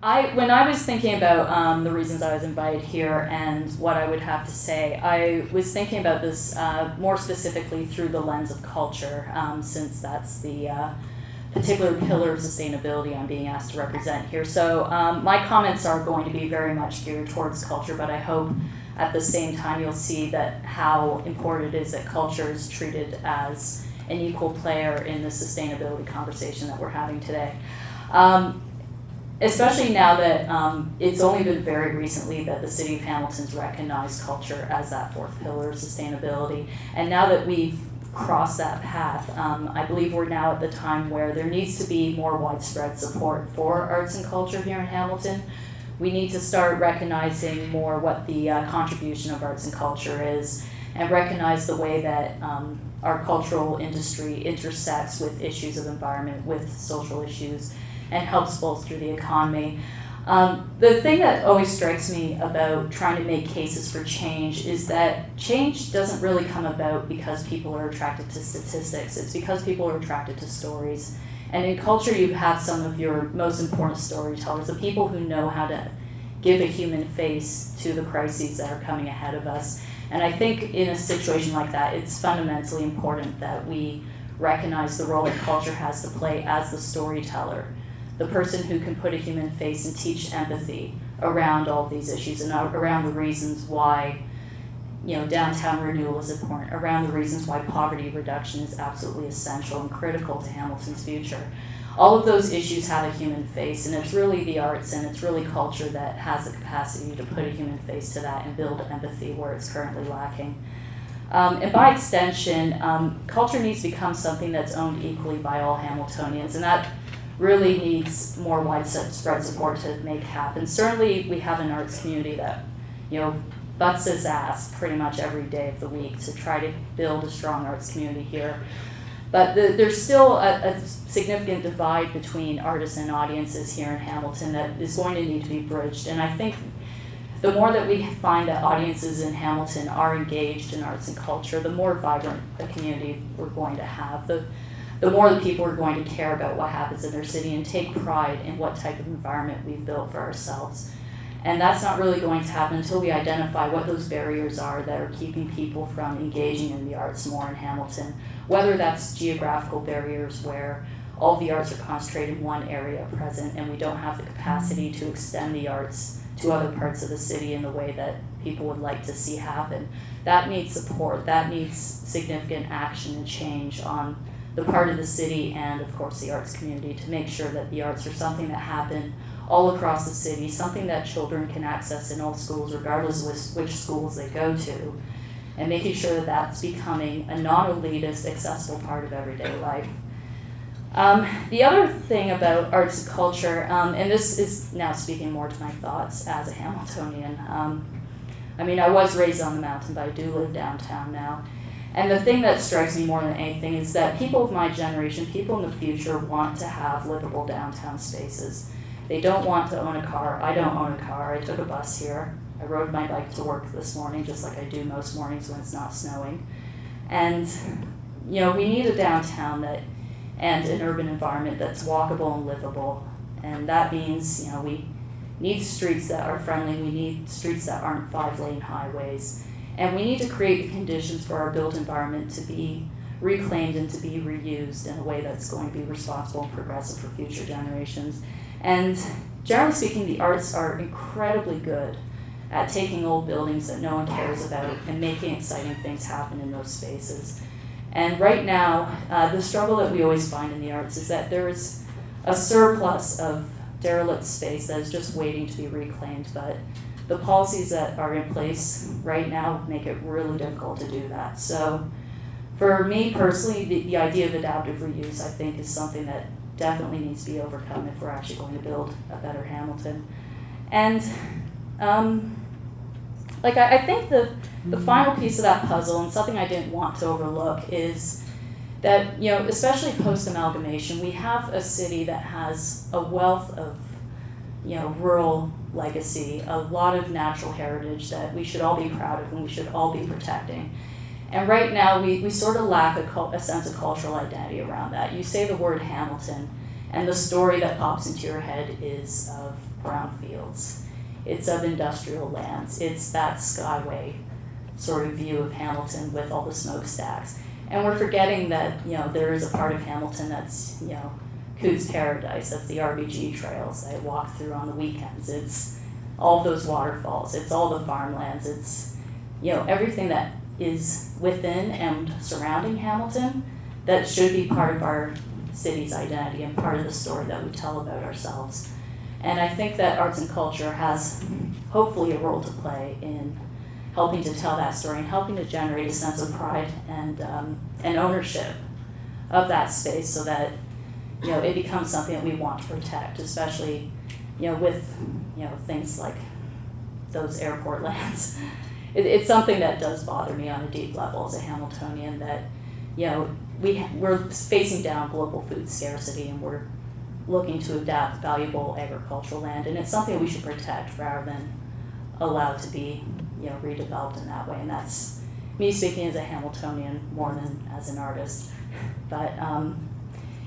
When I was thinking about the reasons I was invited here and what I would have to say, I was thinking about this more specifically through the lens of culture, since that's the particular pillar of sustainability I'm being asked to represent here. So my comments are going to be very much geared towards culture, but I hope at the same time you'll see that how important it is that culture is treated as an equal player in the sustainability conversation that we're having today. Especially now that it's only been very recently that the City of Hamilton's recognized culture as that fourth pillar of sustainability. And now that we've crossed that path, I believe we're now at the time where there needs to be more widespread support for arts and culture here in Hamilton. We need to start recognizing more what the contribution of arts and culture is, and recognize the way that our cultural industry intersects with issues of environment, with social issues, and helps bolster the economy. The thing that always strikes me about trying to make cases for change is that change doesn't really come about because people are attracted to statistics. It's because people are attracted to stories. And in culture, you have some of your most important storytellers, the people who know how to give a human face to the crises that are coming ahead of us. And I think in a situation like that, it's fundamentally important that we recognize the role that culture has to play as the storyteller, the person who can put a human face and teach empathy around all of these issues and around the reasons why, downtown renewal is important, around the reasons why poverty reduction is absolutely essential and critical to Hamilton's future. All of those issues have a human face, and it's really the arts and it's really culture that has the capacity to put a human face to that and build empathy where it's currently lacking. And by extension, culture needs to become something that's owned equally by all Hamiltonians, and that really needs more widespread support to make happen. Certainly, we have an arts community that, butts its ass pretty much every day of the week to try to build a strong arts community here. But there's still a significant divide between artists and audiences here in Hamilton that is going to need to be bridged. And I think the more that we find that audiences in Hamilton are engaged in arts and culture, the more vibrant a community we're going to have. The more the people are going to care about what happens in their city and take pride in what type of environment we've built for ourselves. And that's not really going to happen until we identify what those barriers are that are keeping people from engaging in the arts more in Hamilton, whether that's geographical barriers where all the arts are concentrated in one area present and we don't have the capacity to extend the arts to other parts of the city in the way that people would like to see happen. That needs support, that needs significant action and change on the part of the city and, of course, the arts community to make sure that the arts are something that happen all across the city, something that children can access in all schools, regardless of which schools they go to, and making sure that that's becoming a non-elitist, accessible part of everyday life. The other thing about arts and culture, and this is now speaking more to my thoughts as a Hamiltonian. I was raised on the mountain, but I do live downtown now. And the thing that strikes me more than anything is that people of my generation, people in the future, want to have livable downtown spaces. They don't want to own a car. I don't own a car. I took a bus here. I rode my bike to work this morning, just like I do most mornings when it's not snowing. And, we need a downtown and an urban environment that's walkable and livable. And that means, we need streets that are friendly. We need streets that aren't 5-lane highways. And we need to create the conditions for our built environment to be reclaimed and to be reused in a way that's going to be responsible and progressive for future generations. And generally speaking, the arts are incredibly good at taking old buildings that no one cares about and making exciting things happen in those spaces. And right now, the struggle that we always find in the arts is that there is a surplus of derelict space that is just waiting to be reclaimed, but the policies that are in place right now make it really difficult to do that. So for me personally, the idea of adaptive reuse, I think, is something that definitely needs to be overcome if we're actually going to build a better Hamilton. And I think the final piece of that puzzle, and something I didn't want to overlook, is that, especially post-amalgamation, we have a city that has a wealth of, rural legacy, a lot of natural heritage that we should all be proud of and we should all be protecting. And right now, we sort of lack a sense of cultural identity around that. You say the word Hamilton, And the story that pops into your head is of brownfields. It's of industrial lands. It's that skyway sort of view of Hamilton with all the smokestacks. And we're forgetting that, there is a part of Hamilton that's, Coote's Paradise. That's the RBG trails that I walk through on the weekends. It's all of those waterfalls. It's all the farmlands. It's, everything that is within and surrounding Hamilton that should be part of our city's identity and part of the story that we tell about ourselves. And I think that arts and culture has hopefully a role to play in helping to tell that story and helping to generate a sense of pride and ownership of that space, so that it becomes something that we want to protect, especially with things like those airport lands. It's something that does bother me on a deep level as a Hamiltonian, that we're facing down global food scarcity, and we're looking to adapt valuable agricultural land, and it's something we should protect rather than allow to be redeveloped in that way. And that's me speaking as a Hamiltonian more than as an artist. But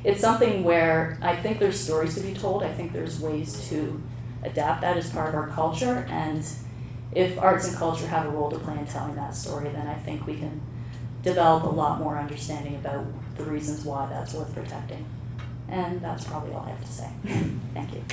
it's something where I think there's stories to be told. I think there's ways to adapt that as part of our culture, and if arts and culture have a role to play in telling that story, then I think we can develop a lot more understanding about the reasons why that's worth protecting. And that's probably all I have to say. Thank you.